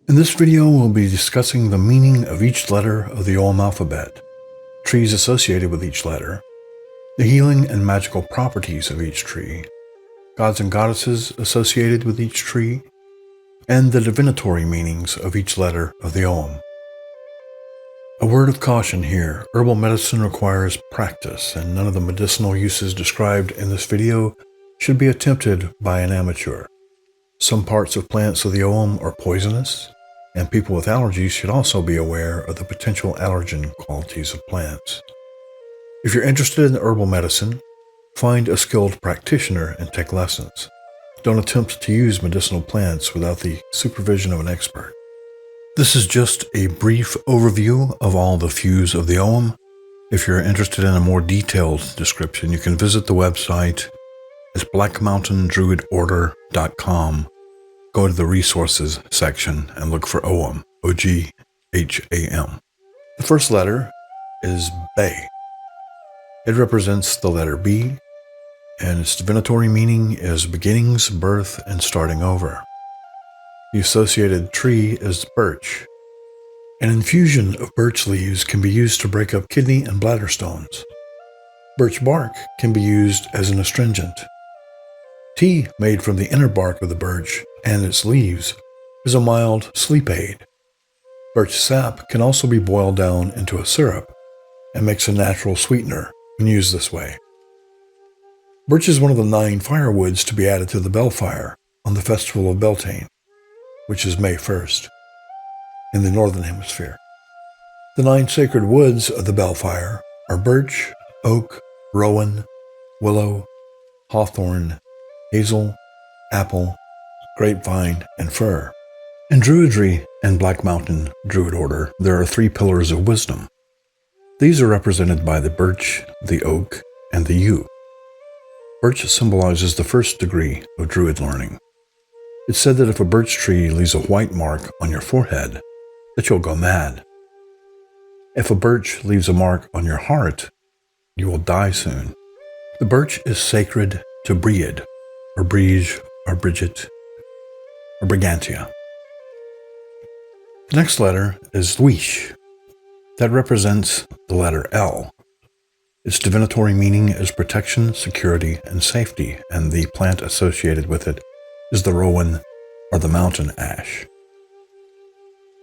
In this video, we'll be discussing the meaning of each letter of the Ogham alphabet, trees associated with each letter, the healing and magical properties of each tree, gods and goddesses associated with each tree, and the divinatory meanings of each letter of the Ogham. A word of caution here, herbal medicine requires practice, and none of the medicinal uses described in this video should be attempted by an amateur. Some parts of plants of the Ogham are poisonous, and people with allergies should also be aware of the potential allergen qualities of plants. If you're interested in herbal medicine, find a skilled practitioner and take lessons. Don't attempt to use medicinal plants without the supervision of an expert. This is just a brief overview of all the feuds of the Ogham. If you're interested in a more detailed description, you can visit the website. It's blackmountaindruidorder.com. Go to the resources section and look for Ogham, O-G-H-A-M. The first letter is Beith. It represents the letter B, and its divinatory meaning is beginnings, birth, and starting over. The associated tree is Birch. An infusion of birch leaves can be used to break up kidney and bladder stones. Birch bark can be used as an astringent. Tea made from the inner bark of the birch and its leaves is a mild sleep aid. Birch sap can also be boiled down into a syrup and makes a natural sweetener when used this way. Birch is one of the 9 firewoods to be added to the Belfire on the Festival of Beltane, which is May 1st, in the Northern Hemisphere. The 9 sacred woods of the Belfire are birch, oak, rowan, willow, hawthorn, hazel, apple, grapevine, and fir. In Druidry and Black Mountain Druid Order, there are 3 pillars of wisdom. These are represented by the birch, the oak, and the yew. Birch symbolizes the first degree of Druid learning. It's said that if a birch tree leaves a white mark on your forehead, that you'll go mad. If a birch leaves a mark on your heart, you will die soon. The birch is sacred to Breed, or Brige, or Bridget, or Brigantia. The next letter is Luis. That represents the letter L. Its divinatory meaning is protection, security, and safety, and the plant associated with it is the Rowan, or the mountain ash.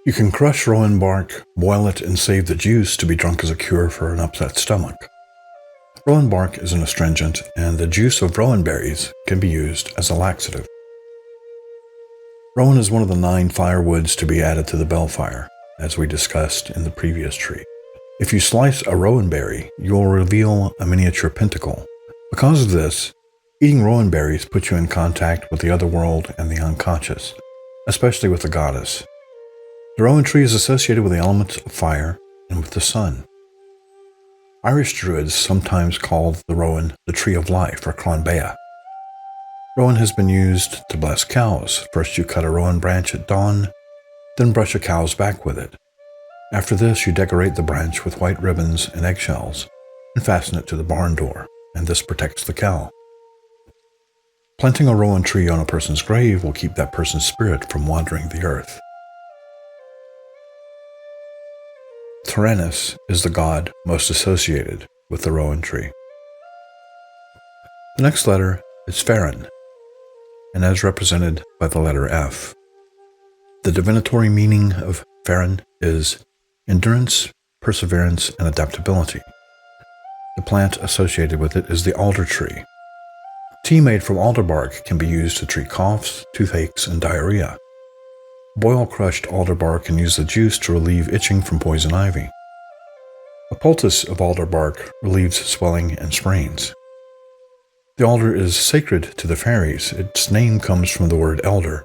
You can crush rowan bark, boil it, and save the juice to be drunk as a cure for an upset stomach. Rowan bark is an astringent, and the juice of rowan berries can be used as a laxative. Rowan is one of the 9 firewoods to be added to the Belfire, as we discussed in the previous tree. If you slice a rowan berry, you will reveal a miniature pentacle. Because of this, eating rowan berries puts you in contact with the other world and the unconscious, especially with the goddess. The rowan tree is associated with the elements of fire and with the sun. Irish Druids sometimes call the rowan the tree of life, or Clonbea. Rowan has been used to bless cows. First you cut a rowan branch at dawn, then brush a cow's back with it. After this, you decorate the branch with white ribbons and eggshells and fasten it to the barn door, and this protects the cow. Planting a rowan tree on a person's grave will keep that person's spirit from wandering the earth. Tyrannus is the god most associated with the rowan tree. The next letter is Fearn, and as represented by the letter F. The divinatory meaning of Fearn is endurance, perseverance, and adaptability. The plant associated with it is the alder tree. Tea made from alder bark can be used to treat coughs, toothaches, and diarrhea. Boil crushed alder bark and use the juice to relieve itching from poison ivy. A poultice of alder bark relieves swelling and sprains. The alder is sacred to the fairies. Its name comes from the word elder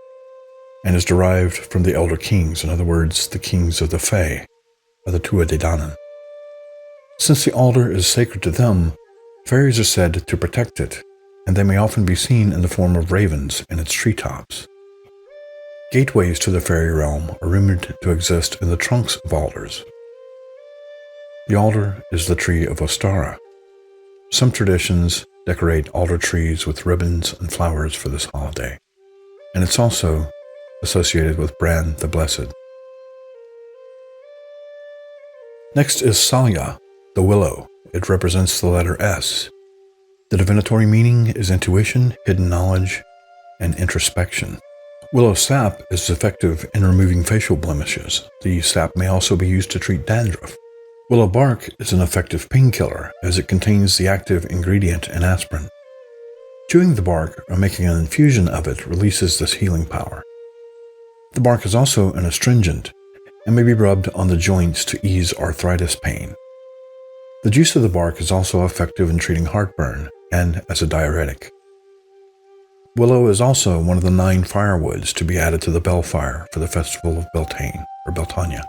and is derived from the elder kings, in other words, the kings of the Fae, or the Tuatha Dé Danann. Since the alder is sacred to them, fairies are said to protect it, and they may often be seen in the form of ravens in its treetops. Gateways to the fairy realm are rumored to exist in the trunks of alders. The alder is the tree of Ostara. Some traditions decorate alder trees with ribbons and flowers for this holiday, and it's also associated with Bran the Blessed. Next is Salya, the willow. It represents the letter S. The divinatory meaning is intuition, hidden knowledge, and introspection. Willow sap is effective in removing facial blemishes. The sap may also be used to treat dandruff. Willow bark is an effective painkiller as it contains the active ingredient in aspirin. Chewing the bark or making an infusion of it releases this healing power. The bark is also an astringent and may be rubbed on the joints to ease arthritis pain. The juice of the bark is also effective in treating heartburn and as a diuretic. Willow is also one of the 9 firewoods to be added to the Belfire for the festival of Beltane or Beltania.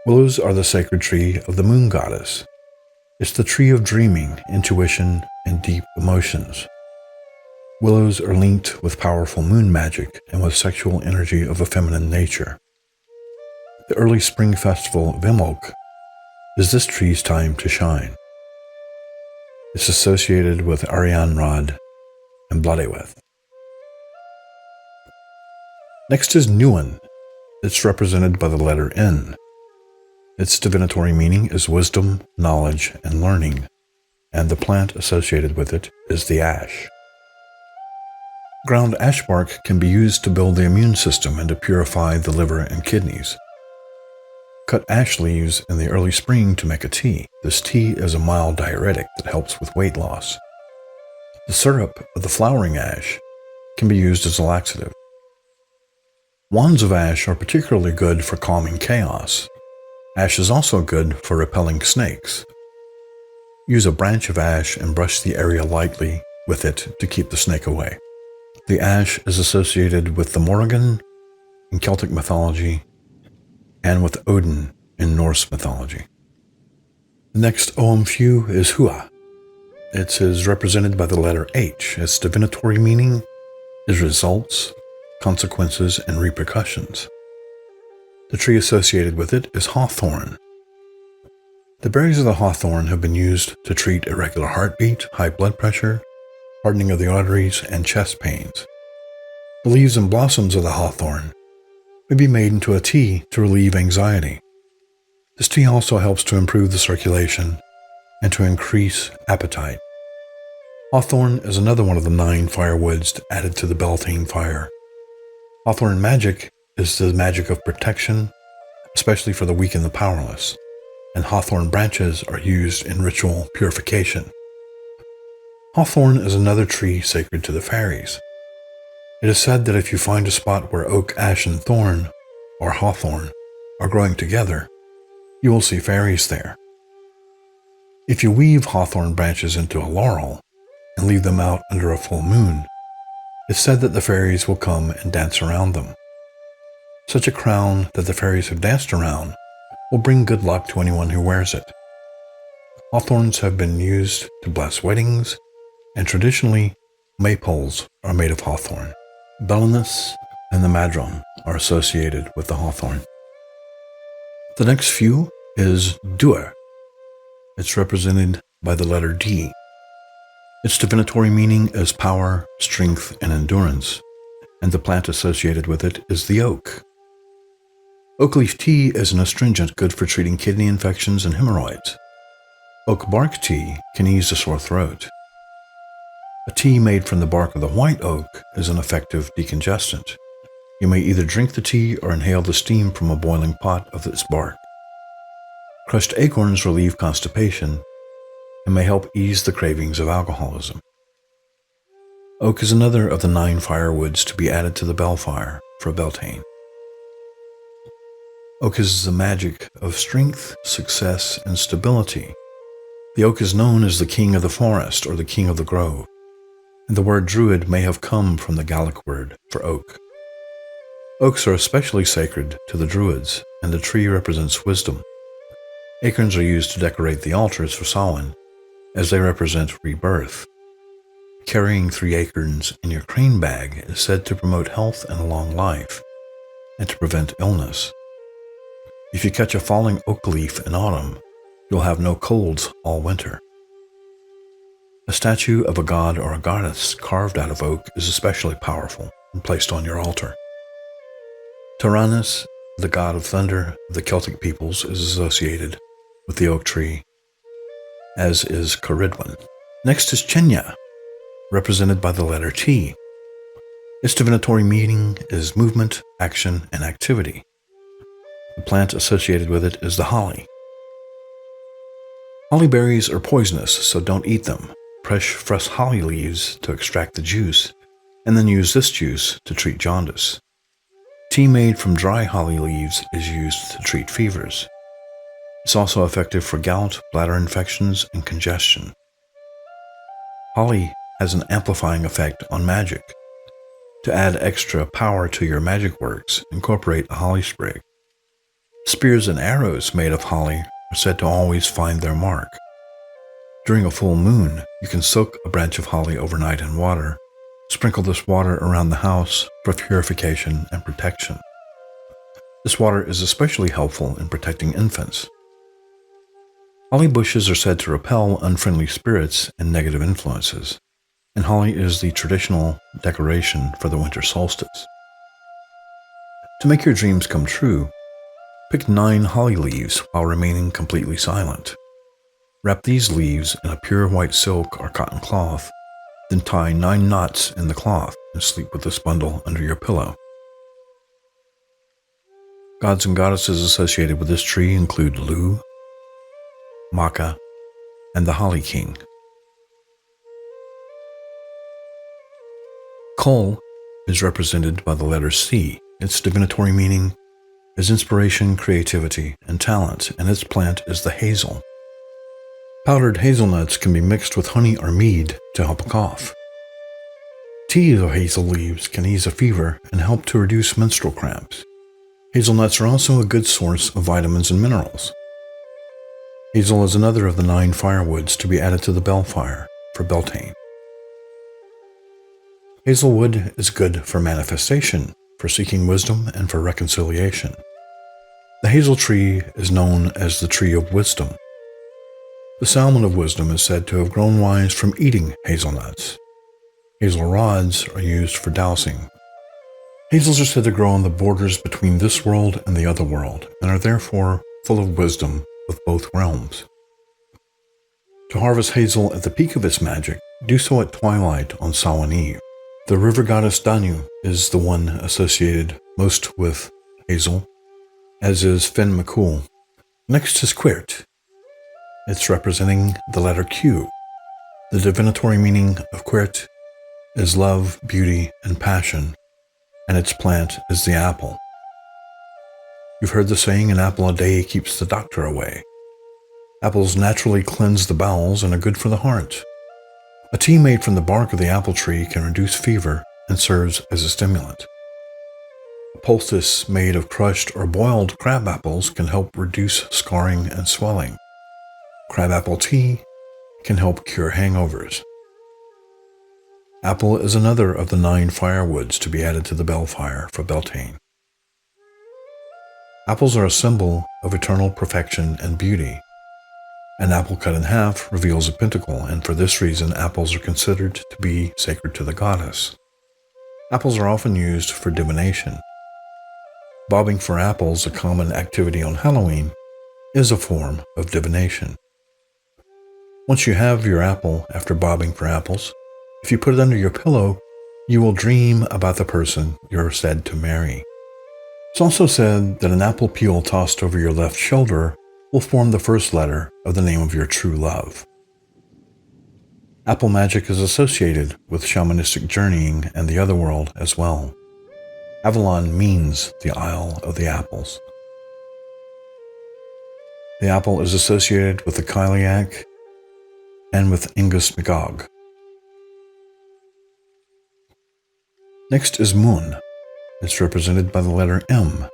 Willows are the sacred tree of the moon goddess. It's the tree of dreaming, intuition, and deep emotions. Willows are linked with powerful moon magic and with sexual energy of a feminine nature. The early spring festival of Imbolc is this tree's time to shine. It's associated with Arianrhod and Bladeweth. Next is Nuin. It's represented by the letter N. Its divinatory meaning is wisdom, knowledge, and learning, and the plant associated with it is the ash. Ground ash bark can be used to build the immune system and to purify the liver and kidneys. Cut ash leaves in the early spring to make a tea. This tea is a mild diuretic that helps with weight loss. The syrup of the flowering ash can be used as a laxative. Wands of ash are particularly good for calming chaos. Ash is also good for repelling snakes. Use a branch of ash and brush the area lightly with it to keep the snake away. The ash is associated with the Morrigan in Celtic mythology and with Odin in Norse mythology. The next Ogham few is Hua. It is represented by the letter H. Its divinatory meaning is results, consequences, and repercussions. The tree associated with it is Hawthorn. The berries of the hawthorn have been used to treat irregular heartbeat, high blood pressure, hardening of the arteries, and chest pains. The leaves and blossoms of the hawthorn may be made into a tea to relieve anxiety. This tea also helps to improve the circulation and to increase appetite. Hawthorn is another one of the 9 firewoods added to the Beltane fire. Hawthorn magic is the magic of protection, especially for the weak and the powerless, and hawthorn branches are used in ritual purification. Hawthorn is another tree sacred to the fairies. It is said that if you find a spot where oak, ash, and thorn, or hawthorn, are growing together, you will see fairies there. If you weave hawthorn branches into a laurel and leave them out under a full moon, it's said that the fairies will come and dance around them. Such a crown that the fairies have danced around will bring good luck to anyone who wears it. Hawthorns have been used to bless weddings, and traditionally, maypoles are made of hawthorn. Belinus and the madron are associated with the hawthorn. The next few is Duir. It's represented by the letter D. Its divinatory meaning is power, strength, and endurance, and the plant associated with it is the oak. Oak leaf tea is an astringent good for treating kidney infections and hemorrhoids. Oak bark tea can ease a sore throat. A tea made from the bark of the white oak is an effective decongestant. You may either drink the tea or inhale the steam from a boiling pot of its bark. Crushed acorns relieve constipation and may help ease the cravings of alcoholism. Oak is another of the 9 firewoods to be added to the Belfire for Beltane. Oak is the magic of strength, success, and stability. The oak is known as the king of the forest or the king of the grove, and the word druid may have come from the Gaelic word for oak. Oaks are especially sacred to the druids, and the tree represents wisdom. Acorns are used to decorate the altars for Samhain, as they represent rebirth. Carrying 3 acorns in your crane bag is said to promote health and a long life, and to prevent illness. If you catch a falling oak leaf in autumn, you'll have no colds all winter. A statue of a god or a goddess carved out of oak is especially powerful. and placed on your altar. Tyrannus, the god of thunder of the Celtic peoples, is associated with the oak tree, as is Coridwen. Next is Chenya, represented by the letter T. Its divinatory meaning is movement, action, and activity. The plant associated with it is the holly. Holly berries are poisonous, so don't eat them. Crush fresh holly leaves to extract the juice, and then use this juice to treat jaundice. Tea made from dry holly leaves is used to treat fevers. It's also effective for gout, bladder infections, and congestion. Holly has an amplifying effect on magic. To add extra power to your magic works, incorporate a holly sprig. Spears and arrows made of holly are said to always find their mark. During a full moon, you can soak a branch of holly overnight in water. Sprinkle this water around the house for purification and protection. This water is especially helpful in protecting infants. Holly bushes are said to repel unfriendly spirits and negative influences, and holly is the traditional decoration for the winter solstice. To make your dreams come true, pick 9 holly leaves while remaining completely silent. Wrap these leaves in a pure white silk or cotton cloth, then tie 9 knots in the cloth and sleep with this bundle under your pillow. Gods and goddesses associated with this tree include Lu, Maka, and the Holly King. Coll is represented by the letter C. Its divinatory meaning is inspiration, creativity, and talent, and its plant is the hazel. Powdered hazelnuts can be mixed with honey or mead to help a cough. Tea of hazel leaves can ease a fever and help to reduce menstrual cramps. Hazelnuts are also a good source of vitamins and minerals. Hazel is another of the 9 firewoods to be added to the Belfire for Beltane. Hazelwood is good for manifestation, for seeking wisdom, and for reconciliation. The hazel tree is known as the tree of wisdom. The salmon of wisdom is said to have grown wise from eating hazelnuts. Hazel rods are used for dowsing. Hazels are said to grow on the borders between this world and the other world, and are therefore full of wisdom of both realms. To harvest hazel at the peak of its magic, do so at twilight on Samhain Eve. The river goddess Danu is the one associated most with hazel, as is Fearn McCool. Next is Qwert. It's representing the letter Q. The divinatory meaning of Qwert is love, beauty, and passion, and its plant is the apple. You've heard the saying, an apple a day keeps the doctor away. Apples naturally cleanse the bowels and are good for the heart. A tea made from the bark of the apple tree can reduce fever and serves as a stimulant. A poultice made of crushed or boiled crab apples can help reduce scarring and swelling. Crabapple tea can help cure hangovers. Apple is another of the 9 firewoods to be added to the Belfire for Beltane. Apples are a symbol of eternal perfection and beauty. An apple cut in half reveals a pentacle, and for this reason apples are considered to be sacred to the goddess. Apples are often used for divination. Bobbing for apples, a common activity on Halloween, is a form of divination. Once you have your apple after bobbing for apples, if you put it under your pillow, you will dream about the person you're said to marry. It's also said that an apple peel tossed over your left shoulder will form the first letter of the name of your true love. Apple magic is associated with shamanistic journeying and the other world as well. Avalon means the Isle of the Apples. The apple is associated with the Cailleach and with Ingus Magog. Next is Muin. It's represented by the letter M.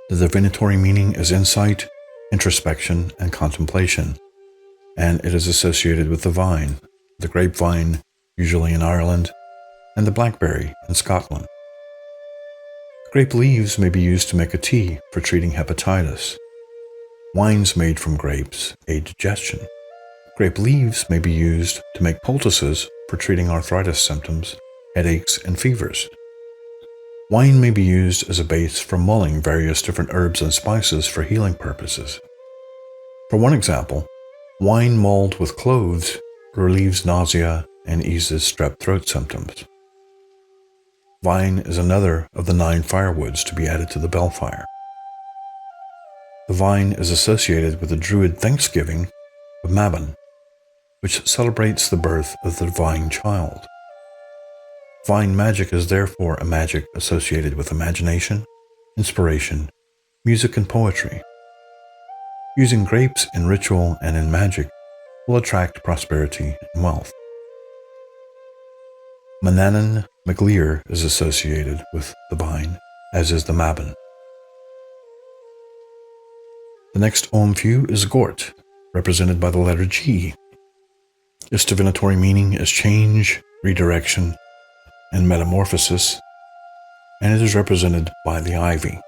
The divinatory meaning is insight, introspection, and contemplation, and it is associated with the vine, the grapevine, usually in Ireland, and the blackberry in Scotland. Grape leaves may be used to make a tea for treating hepatitis. Wines made from grapes aid digestion. Grape leaves may be used to make poultices for treating arthritis symptoms, headaches, and fevers. Wine may be used as a base for mulling various different herbs and spices for healing purposes. For one example, wine mulled with cloves relieves nausea and eases strep throat symptoms. Vine is another of the 9 firewoods to be added to the bellfire. The vine is associated with the Druid Thanksgiving of Mabon, which celebrates the birth of the divine child. Vine magic is therefore a magic associated with imagination, inspiration, music, and poetry. Using grapes in ritual and in magic will attract prosperity and wealth. Manannan MacLear is associated with the vine, as is the Mabon. The next Ogham few is Gort, represented by the letter G. Its divinatory meaning is change, redirection, and metamorphosis, and it is represented by the ivy.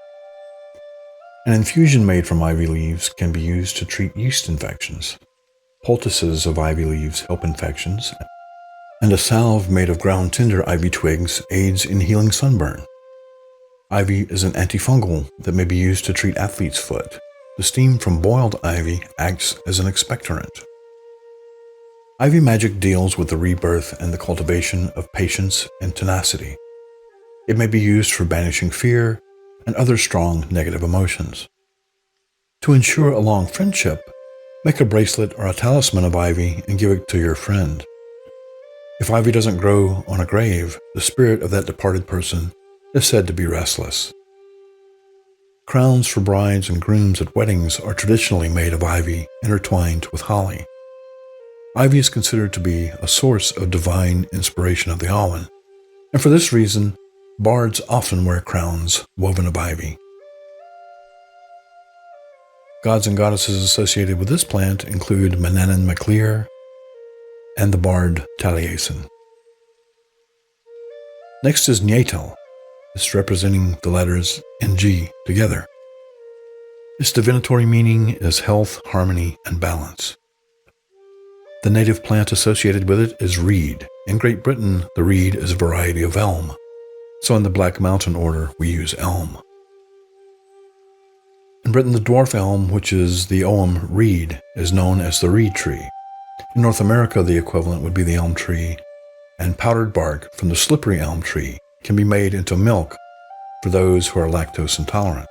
An infusion made from ivy leaves can be used to treat yeast infections. Poultices of ivy leaves help infections, and a salve made of ground tender ivy twigs aids in healing sunburn. Ivy is an antifungal that may be used to treat athlete's foot. The steam from boiled ivy acts as an expectorant. Ivy magic deals with the rebirth and the cultivation of patience and tenacity. It may be used for banishing fear and other strong negative emotions. To ensure a long friendship, make a bracelet or a talisman of ivy and give it to your friend. If ivy doesn't grow on a grave, the spirit of that departed person is said to be restless. Crowns for brides and grooms at weddings are traditionally made of ivy intertwined with holly. Ivy is considered to be a source of divine inspiration of the Ailm, and for this reason, bards often wear crowns woven of ivy. Gods and goddesses associated with this plant include Manannan MacLear and the bard Taliesin. Next is Getal. It's representing the letters Ng together. Its divinatory meaning is health, harmony, and balance. The native plant associated with it is reed. In Great Britain, the reed is a variety of elm, so in the Black Mountain order we use elm. In Britain, the dwarf elm, which is the Ogham reed, is known as the reed tree. In North America, the equivalent would be the elm tree, and powdered bark from the slippery elm tree can be made into milk for those who are lactose intolerant.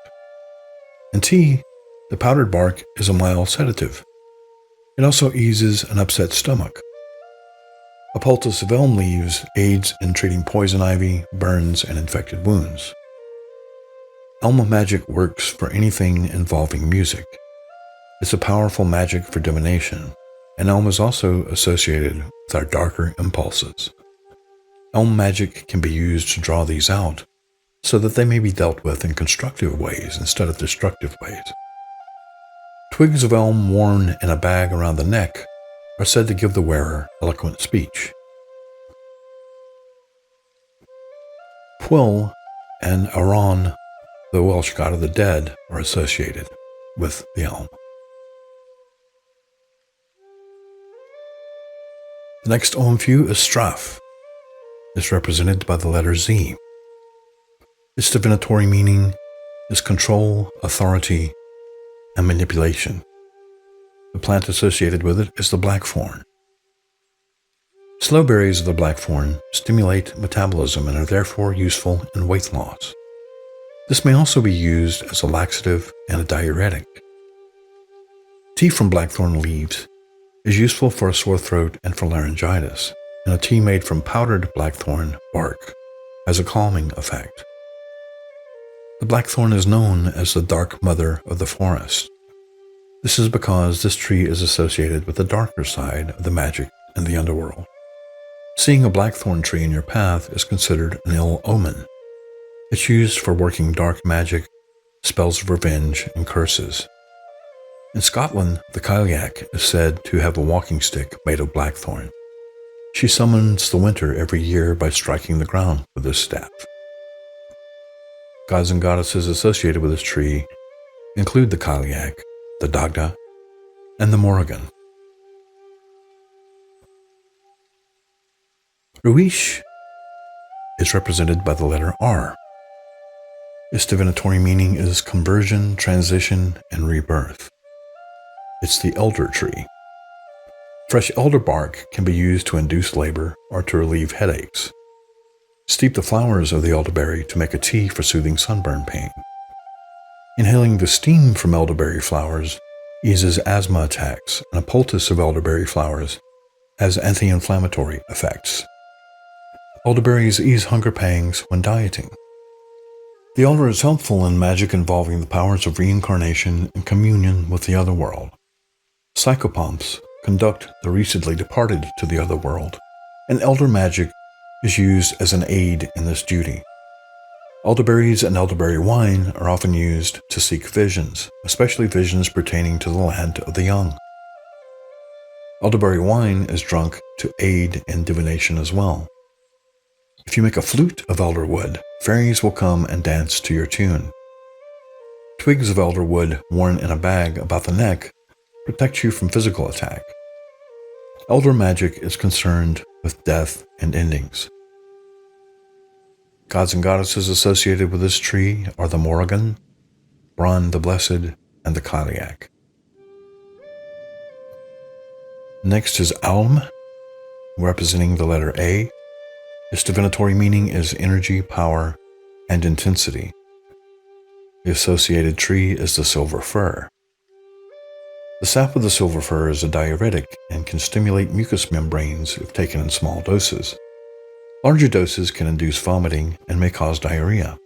In tea, the powdered bark is a mild sedative. It also eases an upset stomach. A poultice of elm leaves aids in treating poison ivy, burns, and infected wounds. Elm magic works for anything involving music. It's a powerful magic for divination, and elm is also associated with our darker impulses. Elm magic can be used to draw these out, so that they may be dealt with in constructive ways instead of destructive ways. Twigs of elm worn in a bag around the neck are said to give the wearer eloquent speech. Pwyll and Aran, the Welsh god of the dead, are associated with the elm. The next Ogham few is Straff. It's represented by the letter Z. Its divinatory meaning is control, authority, and manipulation. The plant associated with it is the blackthorn. Slow berries of the blackthorn stimulate metabolism and are therefore useful in weight loss. This may also be used as a laxative and a diuretic. Tea from blackthorn leaves is useful for a sore throat and for laryngitis, and a tea made from powdered blackthorn bark has a calming effect. The blackthorn is known as the dark mother of the forest. This is because this tree is associated with the darker side of the magic in the underworld. Seeing a blackthorn tree in your path is considered an ill omen. It's used for working dark magic, spells of revenge, and curses. In Scotland, the Cailleach is said to have a walking stick made of blackthorn. She summons the winter every year by striking the ground with this staff. Gods and goddesses associated with this tree include the Cailleach, the Dagda, and the Morrigan. Ruis is represented by the letter R. Its divinatory meaning is conversion, transition, and rebirth. It's the elder tree. Fresh elder bark can be used to induce labor or to relieve headaches. Steep the flowers of the elderberry to make a tea for soothing sunburn pain. Inhaling the steam from elderberry flowers eases asthma attacks, and a poultice of elderberry flowers has anti-inflammatory effects. Elderberries ease hunger pangs when dieting. The elder is helpful in magic involving the powers of reincarnation and communion with the other world. Psychopomps conduct the recently departed to the other world, and elder magic is used as an aid in this duty. Elderberries and elderberry wine are often used to seek visions, especially visions pertaining to the land of the young. Elderberry wine is drunk to aid in divination as well. If you make a flute of elder wood, fairies will come and dance to your tune. Twigs of elder wood worn in a bag about the neck protect you from physical attack. Elder magic is concerned with death and endings. Gods and goddesses associated with this tree are the Morrigan, Bron the Blessed, and the Cadillac. Next is Ailm, representing the letter A. Its divinatory meaning is energy, power, and intensity. The associated tree is the silver fir. The sap of the silver fir is a diuretic and can stimulate mucous membranes if taken in small doses. Larger doses can induce vomiting and may cause diarrhea.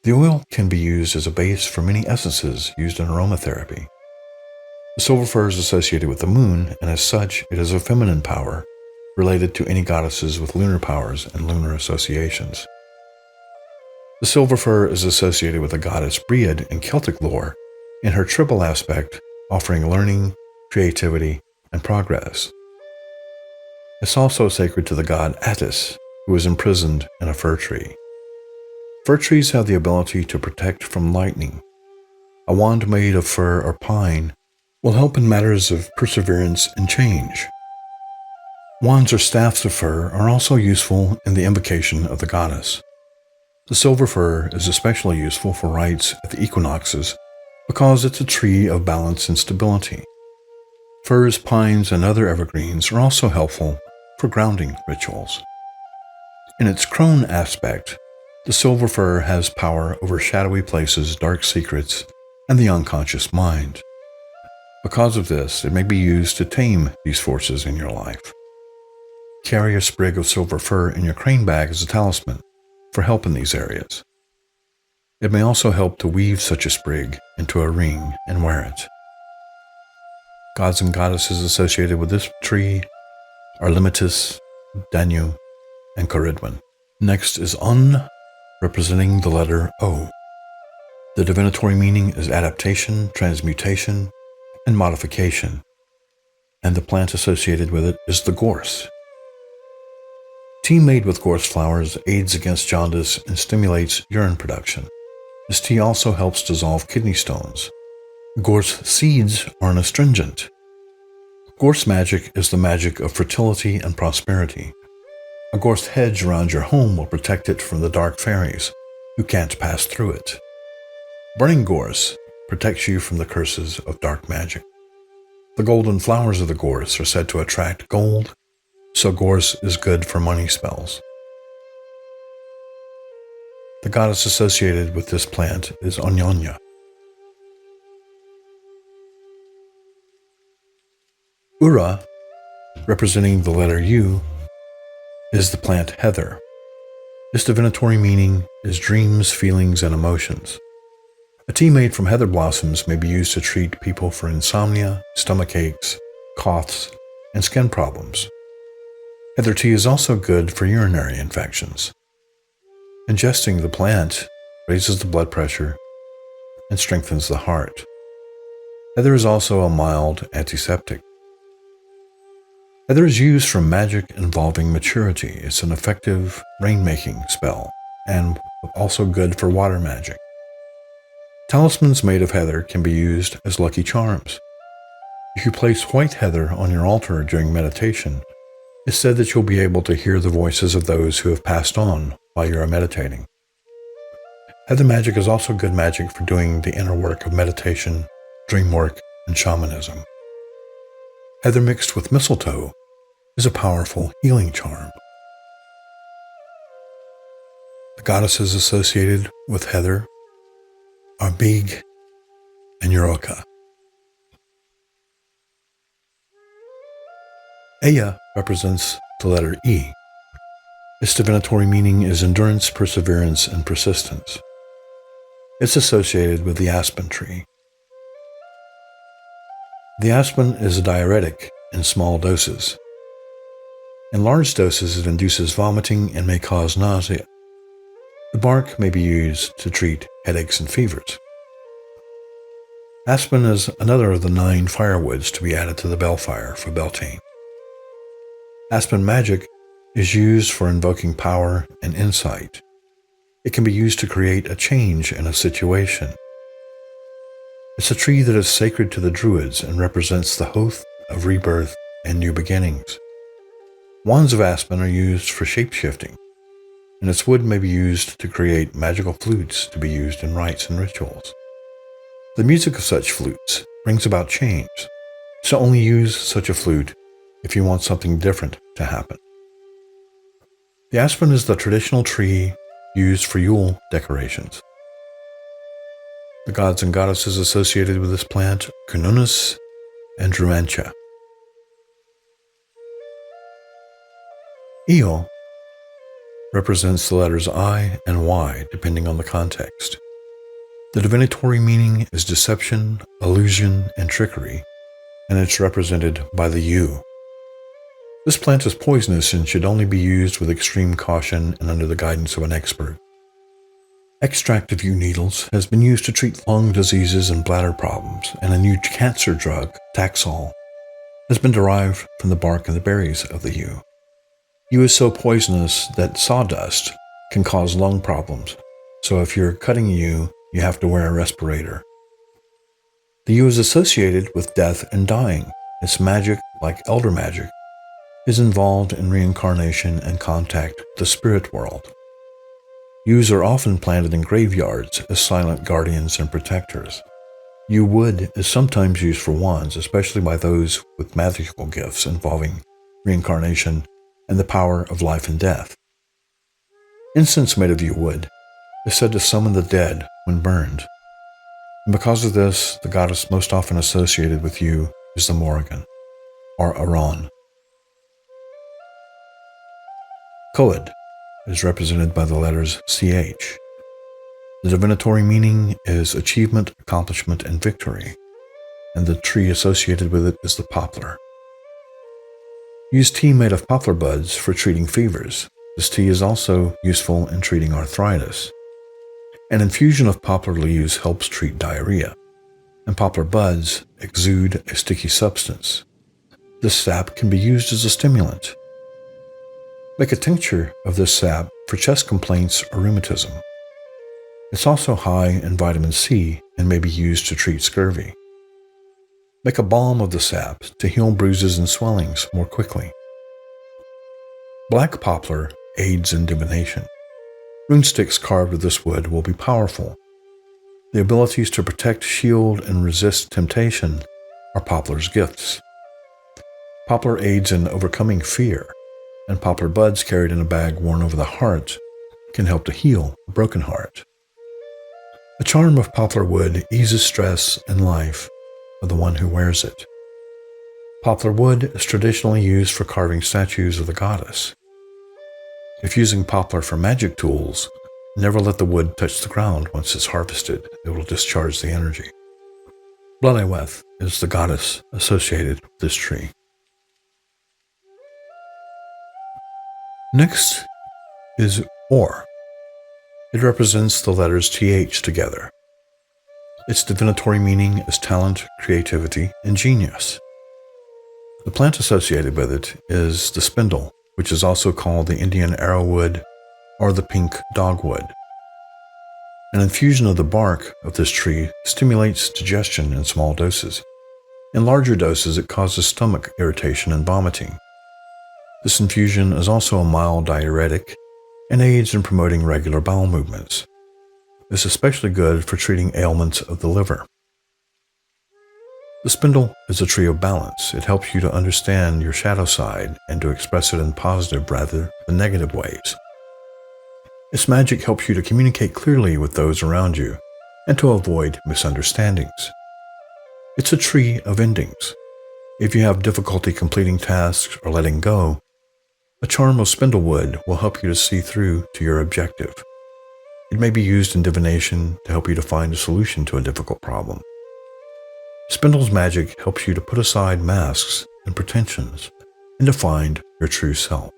The oil can be used as a base for many essences used in aromatherapy. The silver fir is associated with the moon, and as such, it is a feminine power related to any goddesses with lunar powers and lunar associations. The silver fir is associated with the goddess Breed in Celtic lore in her triple aspect, offering learning, creativity, and progress. It's also sacred to the god Attis, who is imprisoned in a fir tree. Fir trees have the ability to protect from lightning. A wand made of fir or pine will help in matters of perseverance and change. Wands or staffs of fir are also useful in the invocation of the goddess. The silver fir is especially useful for rites at the equinoxes because it's a tree of balance and stability. Firs, pines, and other evergreens are also helpful for grounding rituals. In its crone aspect, the silver fir has power over shadowy places, dark secrets, and the unconscious mind. Because of this, it may be used to tame these forces in your life. Carry a sprig of silver fir in your crane bag as a talisman for help in these areas. It may also help to weave such a sprig into a ring and wear it. Gods and goddesses associated with this tree are Limitus, Danu, and Coridwin. Next is Un, representing the letter O. The divinatory meaning is adaptation, transmutation, and modification, and the plant associated with it is the gorse. Tea made with gorse flowers aids against jaundice and stimulates urine production. This tea also helps dissolve kidney stones. Gorse seeds are an astringent. Gorse magic is the magic of fertility and prosperity. A gorse hedge around your home will protect it from the dark fairies who can't pass through it. Burning gorse protects you from the curses of dark magic. The golden flowers of the gorse are said to attract gold, so gorse is good for money spells. The goddess associated with this plant is Onyonya. Ura, representing the letter U, is the plant heather. Its divinatory meaning is dreams, feelings, and emotions. A tea made from heather blossoms may be used to treat people for insomnia, stomach aches, coughs, and skin problems. Heather tea is also good for urinary infections. Ingesting the plant raises the blood pressure and strengthens the heart. Heather is also a mild antiseptic. Heather is used for magic involving maturity. It's an effective rain-making spell and also good for water magic. Talismans made of heather can be used as lucky charms. If you place white heather on your altar during meditation, it's said that you'll be able to hear the voices of those who have passed on while you are meditating. Heather magic is also good magic for doing the inner work of meditation, dream work, and shamanism. Heather mixed with mistletoe is a powerful healing charm. The goddesses associated with heather are Beith and Eadha. Eadha represents the letter E. Its divinatory meaning is endurance, perseverance, and persistence. It's associated with the aspen tree. The aspen is a diuretic in small doses. In large doses, it induces vomiting and may cause nausea. The bark may be used to treat headaches and fevers. Aspen is another of the 9 firewoods to be added to the Belfire for Beltane. Aspen magic is used for invoking power and insight. It can be used to create a change in a situation. It's a tree that is sacred to the Druids and represents the oath of rebirth and new beginnings. Wands of aspen are used for shape-shifting, and its wood may be used to create magical flutes to be used in rites and rituals. The music of such flutes brings about change, so only use such a flute if you want something different to happen. The aspen is the traditional tree used for Yule decorations. The gods and goddesses associated with this plant are Nuin and Druancha. Eel represents the letters I and Y depending on the context. The divinatory meaning is deception, illusion, and trickery, and it's represented by the U. This plant is poisonous and should only be used with extreme caution and under the guidance of an expert. Extract of yew needles has been used to treat lung diseases and bladder problems, and a new cancer drug, Taxol, has been derived from the bark and the berries of the yew. Yew is so poisonous that sawdust can cause lung problems, so if you're cutting yew, you have to wear a respirator. The yew is associated with death and dying. Its magic, like elder magic, is involved in reincarnation and contact with the spirit world. Yews are often planted in graveyards as silent guardians and protectors. Yew wood is sometimes used for wands, especially by those with magical gifts involving reincarnation and the power of life and death. Incense made of yew wood is said to summon the dead when burned, and because of this, the goddess most often associated with yew is the Morrigan, or Aran. Koad is represented by the letters CH. The divinatory meaning is achievement, accomplishment, and victory, and the tree associated with it is the poplar. Use tea made of poplar buds for treating fevers. This tea is also useful in treating arthritis. An infusion of poplar leaves helps treat diarrhea, and poplar buds exude a sticky substance. This sap can be used as a stimulant. Make a tincture of this sap for chest complaints or rheumatism. It's also high in vitamin C and may be used to treat scurvy. Make a balm of the sap to heal bruises and swellings more quickly. Black poplar aids in divination. Rune sticks carved with this wood will be powerful. The abilities to protect, shield, and resist temptation are poplar's gifts. Poplar aids in overcoming fear, and poplar buds carried in a bag worn over the heart can help to heal a broken heart. The charm of poplar wood eases stress in life of the one who wears it. Poplar wood is traditionally used for carving statues of the goddess. If using poplar for magic tools, never let the wood touch the ground once it's harvested. It will discharge the energy. Bloodyweth is the goddess associated with this tree. Next is Or. It represents the letters TH together. Its divinatory meaning is talent, creativity, and genius. The plant associated with it is the spindle, which is also called the Indian arrowwood or the pink dogwood. An infusion of the bark of this tree stimulates digestion in small doses. In larger doses, it causes stomach irritation and vomiting. This infusion is also a mild diuretic and aids in promoting regular bowel movements. is especially good for treating ailments of the liver. The spindle is a tree of balance. It helps you to understand your shadow side and to express it in positive rather than negative ways. Its magic helps you to communicate clearly with those around you and to avoid misunderstandings. It's a tree of endings. If you have difficulty completing tasks or letting go, a charm of spindlewood will help you to see through to your objective. It may be used in divination to help you to find a solution to a difficult problem. Spindle's magic helps you to put aside masks and pretensions and to find your true self.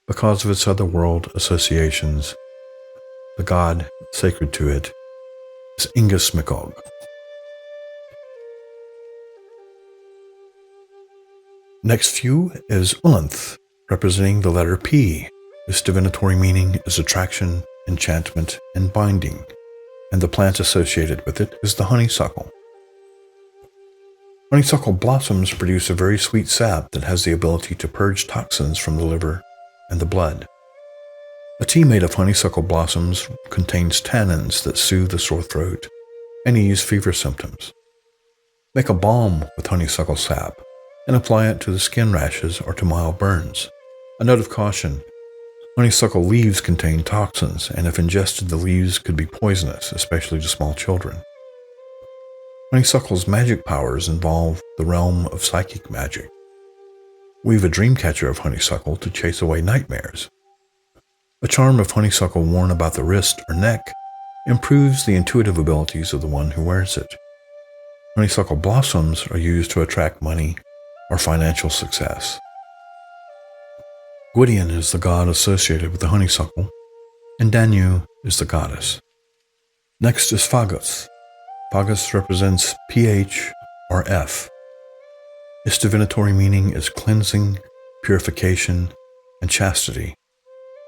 Because of its otherworld associations, the god sacred to it is Ingasmikog. Next few is Ulanth, representing the letter P. Its divinatory meaning is attraction, enchantment, and binding, and the plant associated with it is the honeysuckle. Honeysuckle blossoms produce a very sweet sap that has the ability to purge toxins from the liver and the blood. A tea made of honeysuckle blossoms contains tannins that soothe the sore throat and ease fever symptoms. Make a balm with honeysuckle sap and apply it to the skin rashes or to mild burns. A note of caution: honeysuckle leaves contain toxins, and if ingested, the leaves could be poisonous, especially to small children. Honeysuckle's magic powers involve the realm of psychic magic. Weave a dream catcher of honeysuckle to chase away nightmares. A charm of honeysuckle worn about the wrist or neck improves the intuitive abilities of the one who wears it. Honeysuckle blossoms are used to attract money or financial success. Gwydion is the god associated with the honeysuckle, and Danu is the goddess. Next is Fagus. Fagus represents pH or F. Its divinatory meaning is cleansing, purification, and chastity,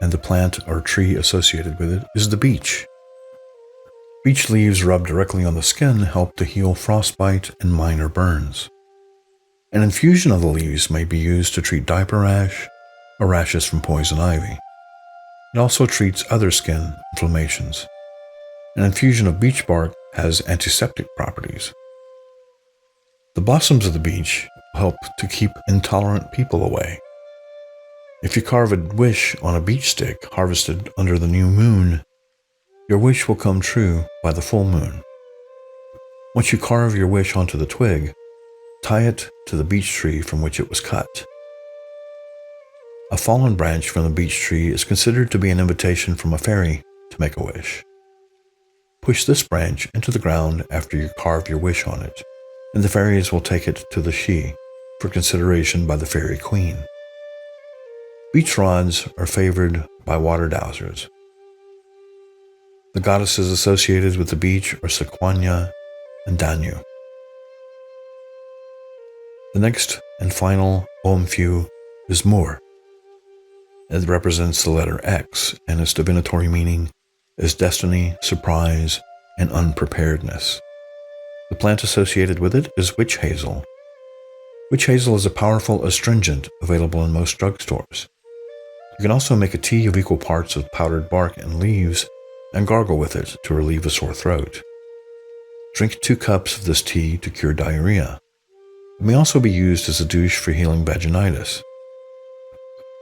and the plant or tree associated with it is the beech. Beech leaves rubbed directly on the skin help to heal frostbite and minor burns. An infusion of the leaves may be used to treat diaper rash or rashes from poison ivy. It also treats other skin inflammations. An infusion of beech bark has antiseptic properties. The blossoms of the beech help to keep intolerant people away. If you carve a wish on a beech stick harvested under the new moon, your wish will come true by the full moon. Once you carve your wish onto the twig, tie it to the beech tree from which it was cut. A fallen branch from the beech tree is considered to be an invitation from a fairy to make a wish. Push this branch into the ground after you carve your wish on it, and the fairies will take it to the Sidhe for consideration by the fairy queen. Beech rods are favored by water dowsers. The goddesses associated with the beech are Sequania and Danu. The next and final Omfu is Mur. It represents the letter X, and its divinatory meaning is destiny, surprise, and unpreparedness. The plant associated with it is Witch Hazel. Witch Hazel is a powerful astringent available in most drugstores. You can also make a tea of equal parts of powdered bark and leaves and gargle with it to relieve a sore throat. Drink 2 cups of this tea to cure diarrhea. It may also be used as a douche for healing vaginitis.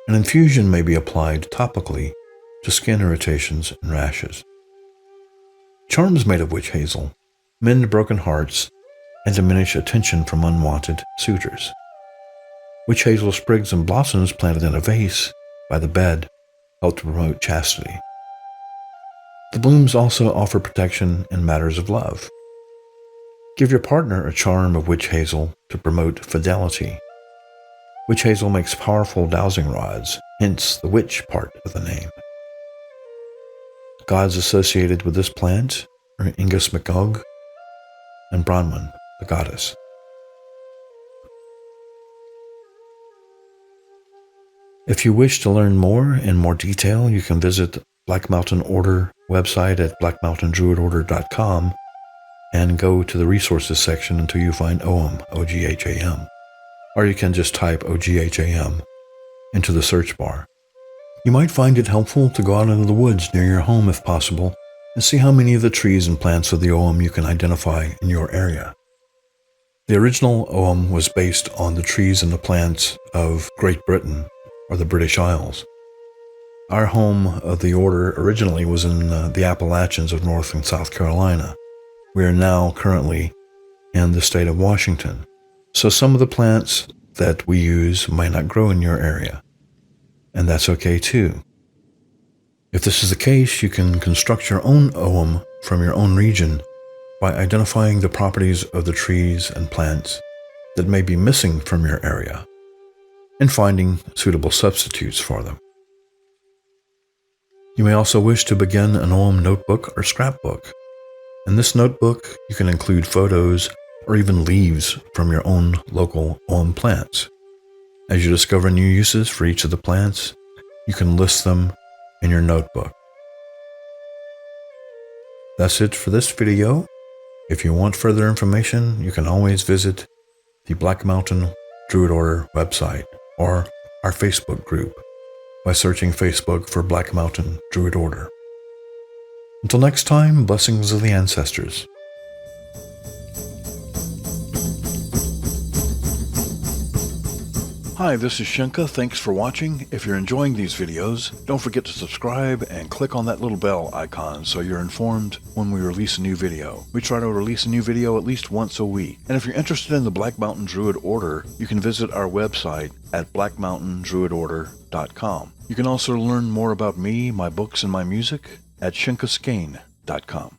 An infusion may be applied topically to skin irritations and rashes. Charms made of witch hazel mend broken hearts and diminish attention from unwanted suitors. Witch hazel sprigs and blossoms planted in a vase by the bed help to promote chastity. The blooms also offer protection in matters of love. Give your partner a charm of witch hazel to promote fidelity. Witch hazel makes powerful dowsing rods, hence the witch part of the name. Gods associated with this plant are Ingasmikog and Brahman, the goddess. If you wish to learn more in more detail, you can visit Black Mountain Order website at blackmountaindruidorder.com and go to the resources section until you find Ogham, O-G-H-A-M. Or you can just type O-G-H-A-M into the search bar. You might find it helpful to go out into the woods near your home if possible and see how many of the trees and plants of the Ogham you can identify in your area. The original Ogham was based on the trees and the plants of Great Britain, or the British Isles. Our home of the order originally was in the Appalachians of North and South Carolina. We are now currently in the state of Washington, so some of the plants that we use might not grow in your area, and that's okay too. If this is the case, you can construct your own Ogham from your own region by identifying the properties of the trees and plants that may be missing from your area and finding suitable substitutes for them. You may also wish to begin an Ogham notebook or scrapbook. In this notebook, you can include photos or even leaves from your own local Ogham plants. As you discover new uses for each of the plants, you can list them in your notebook. That's it for this video. If you want further information, you can always visit the Black Mountain Druid Order website or our Facebook group by searching Facebook for Black Mountain Druid Order. Until next time, blessings of the ancestors. Hi, this is Shenka. Thanks for watching. If you're enjoying these videos, don't forget to subscribe and click on that little bell icon so you're informed when we release a new video. We try to release a new video at least once a week. And if you're interested in the Black Mountain Druid Order, you can visit our website at blackmountaindruidorder.com. You can also learn more about me, my books, and my music at shenkaskane.com.